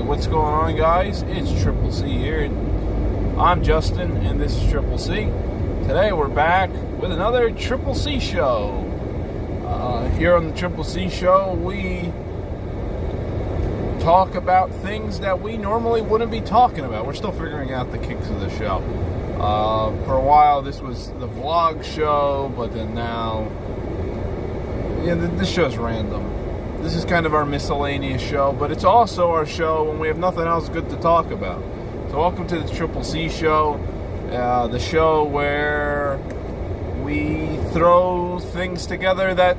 what's going on, guys? It's Triple C here. I'm Justin, and this is Triple C. Today we're back with another Triple C show. Here on the Triple C show, we talk about things that we normally wouldn't be talking about. We're still figuring out the kinks of the show. For a while, this was the vlog show, but then now, this show's random. This is kind of our miscellaneous show, but it's also our show when we have nothing else good to talk about. So welcome to the Triple C show, the show where we throw things together that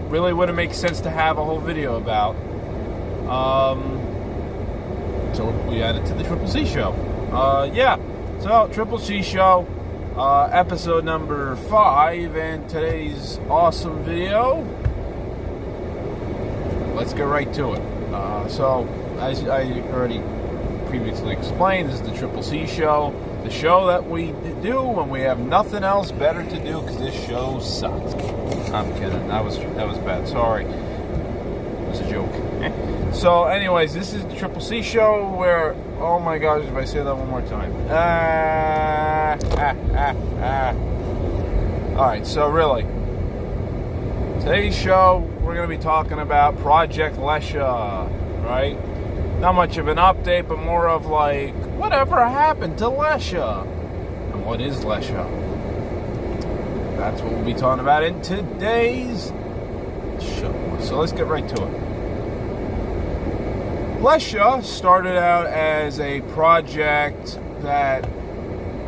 really wouldn't make sense to have a whole video about. So we added to the Triple C show. So Triple C show, episode number 5, and today's awesome video. Let's get right to it. So, as I already previously explained, this is the Triple C show. The show that we do when we have nothing else better to do, because this show sucks. I'm kidding. That was bad. Sorry. It was a joke. So, anyways, this is the Triple C show where, oh my gosh, if I say that one more time. Alright, so really, today's show, we're going to be talking about Project Lessia, right? Not much of an update, but more of like, whatever happened to Lessia? And what is Lessia? That's what we'll be talking about in today's show. So let's get right to it. Lessia started out as a project that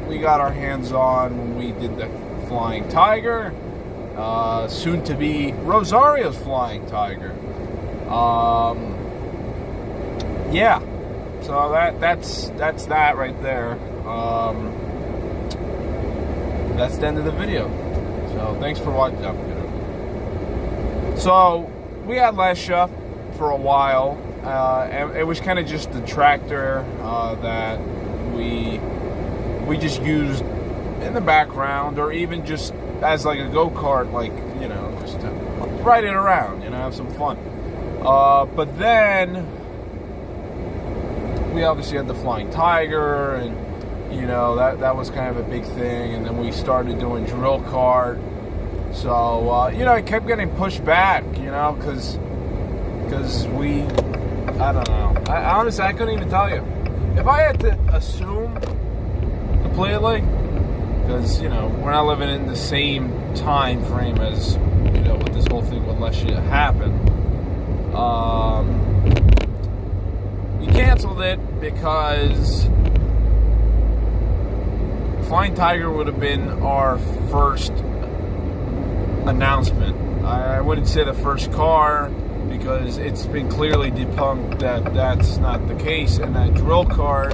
we got our hands on when we did the Flying Tiger. Soon to be Rosario's Flying Tiger. So that's that right there. That's the end of the video. So thanks for watching. So we had Lessia for a while, and it was kind of just the tractor that we just used in the background, or even just as like a go-kart, like, just to ride it around, have some fun. But then we obviously had the Flying Tiger, and that was kind of a big thing. And then we started doing drill kart. So it kept getting pushed back, because we, I don't know. Honestly, I couldn't even tell you. If I had to assume completely, because we're not living in the same time frame as with this whole thing with Lessia happened. We canceled it because Flying Tiger would have been our first announcement. I wouldn't say the first car, because it's been clearly debunked that that's not the case, and that drill kart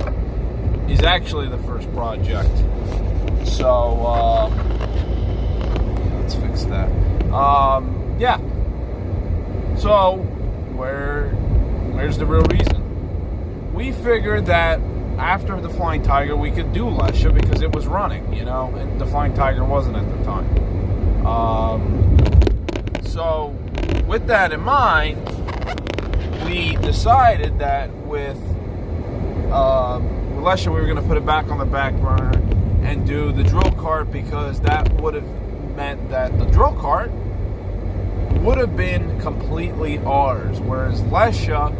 is actually the first project. So, let's fix that. So, where's the real reason? We figured that after the Flying Tiger, we could do Lessia because it was running, and the Flying Tiger wasn't at the time. So, with that in mind, we decided that with Lessia, we were going to put it back on the back burner and do the drill kart, because that would have meant that the drill kart would have been completely ours, whereas Lessia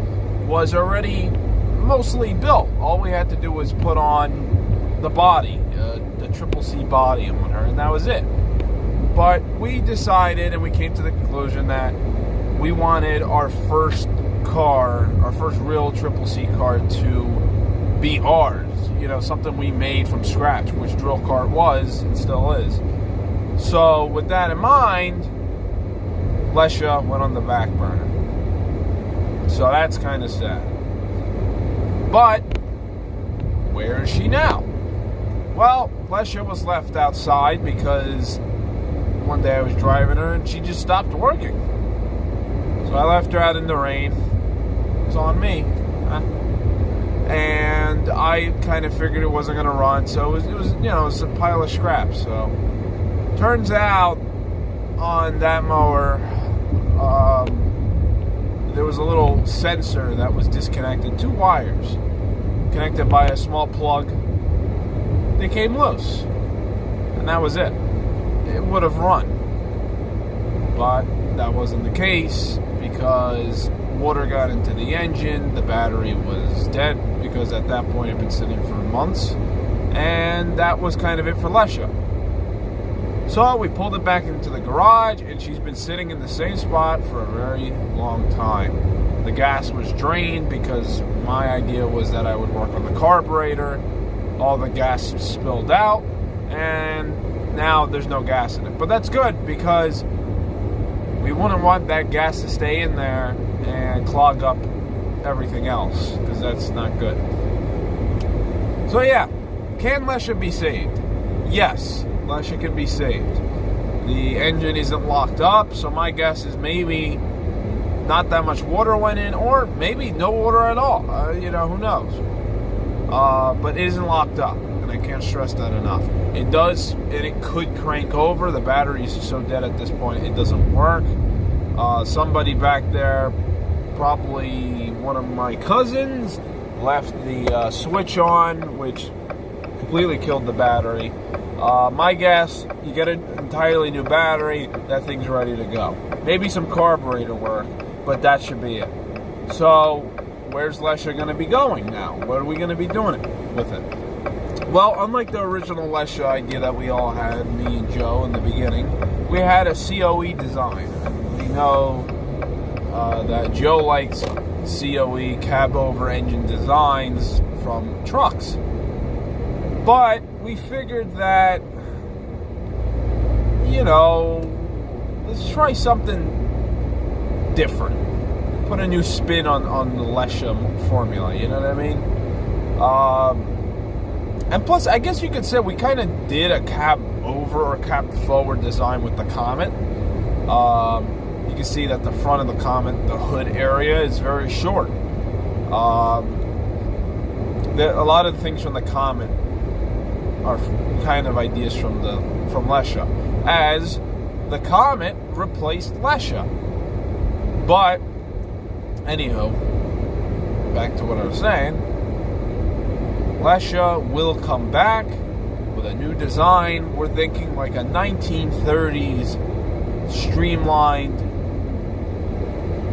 was already mostly built. All we had to do was put on the body, the Triple C body on her, and that was it. But we decided, and we came to the conclusion that we wanted our first car, our first real Triple C car, to be ours. Something we made from scratch, which drill kart was and still is. So with that in mind, Lessia went on the back burner. So that's kind of sad. But where is she now? Well, Lessia was left outside because one day I was driving her and she just stopped working. So I left her out in the rain. It's on me. And I kind of figured it wasn't going to run, so it was a pile of scraps. So turns out on that mower, there was a little sensor that was disconnected, 2 wires connected by a small plug. They came loose, and that was it. It would have run, but that wasn't the case because water got into the engine. The battery was dead because at that point it had been sitting for months, and that was kind of it for Lessia. So we pulled it back into the garage, and she's been sitting in the same spot for a very long time. The gas was drained because my idea was that I would work on the carburetor. All the gas spilled out, and now there's no gas in it. But that's good because we wouldn't want that gas to stay in there and clog up everything else, because that's not good. So yeah, can Lessia be saved? Yes, Lessia can be saved. The engine isn't locked up, so my guess is maybe not that much water went in, or maybe no water at all. Who knows? But it isn't locked up, and I can't stress that enough. It does, and it could crank over. The battery is so dead at this point, it doesn't work. Somebody back there, probably one of my cousins, left the switch on, which completely killed the battery. My guess, you get an entirely new battery, that thing's ready to go. Maybe some carburetor work, but that should be it. So, where's Lessia going to be going now? What are we going to be doing with it? Well, unlike the original Lessia idea that we all had, me and Joe in the beginning, we had a COE design. We know that Joe likes COE, cab over engine designs from trucks. But we figured that, let's try something different. Put a new spin on the Lessia formula, you know what I mean? And plus, I guess you could say we kind of did a cab over or cab forward design with the Comet. You can see that the front of the Comet, the hood area, is very short. A lot of the things from the Comet are kind of ideas from Lessia, as the Comet replaced Lessia. But anywho, back to what I was saying. Lessia will come back with a new design. We're thinking like a 1930s streamlined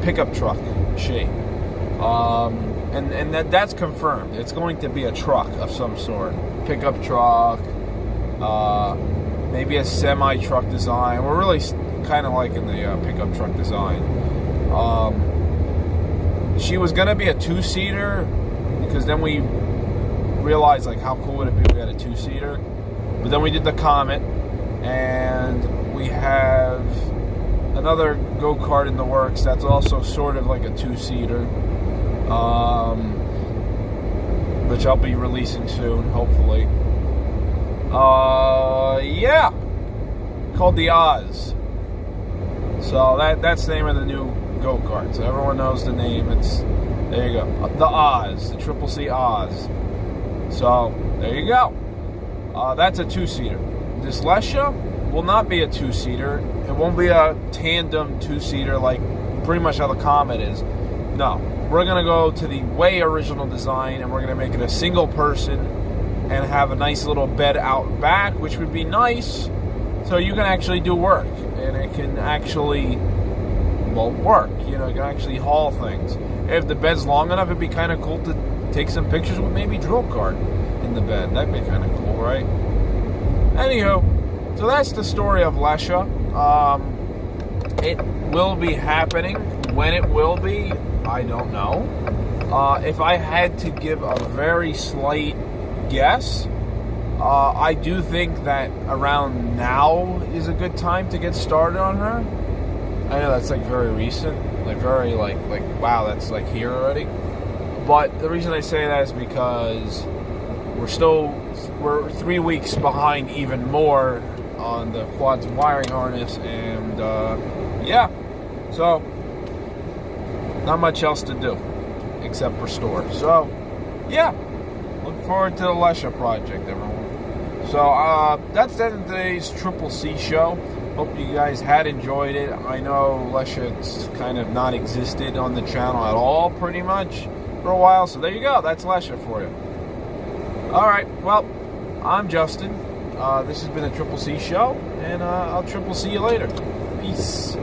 pickup truck shape. And that's confirmed. It's going to be a truck of some sort. Pickup truck, maybe a semi-truck design. We're really kind of liking the pickup truck design. She was going to be a 2-seater, because then we realized like how cool would it be if we had a 2-seater. But then we did the Comet, and we have another go-kart in the works that's also sort of like a 2-seater, which I'll be releasing soon, hopefully. Yeah, called the Oz. So that's the name of the new go-kart. So everyone knows the name. There you go, the Oz, the CCC Oz. So there you go. That's a 2-seater. This Lessia will not be a 2-seater. It won't be a tandem 2-seater like pretty much how the Comet is. No, we're going to go to the way original design, and we're going to make it a single person and have a nice little bed out back, which would be nice so you can actually do work, and it can actually, work. You can actually haul things. If the bed's long enough, it'd be kind of cool to take some pictures with maybe drill cart in the bed. That'd be kind of cool, right? Anywho, so that's the story of Lessia. It will be happening. When it will be, I don't know. If I had to give a very slight guess, I do think that around now is a good time to get started on her. I know that's like very recent, like very like wow, that's like here already. But the reason I say that is because we're 3 weeks behind even more on the quads and wiring harness, and yeah, so not much else to do except restore. So yeah, look forward to the Lessia project, everyone. So that's today's CCC show. Hope you guys had enjoyed it. I know Lessia's kind of not existed on the channel at all, pretty much, for a while. So there you go. That's Lessia for you. All right. Well, I'm Justin. This has been a Triple C show, and I'll Triple C you later. Peace.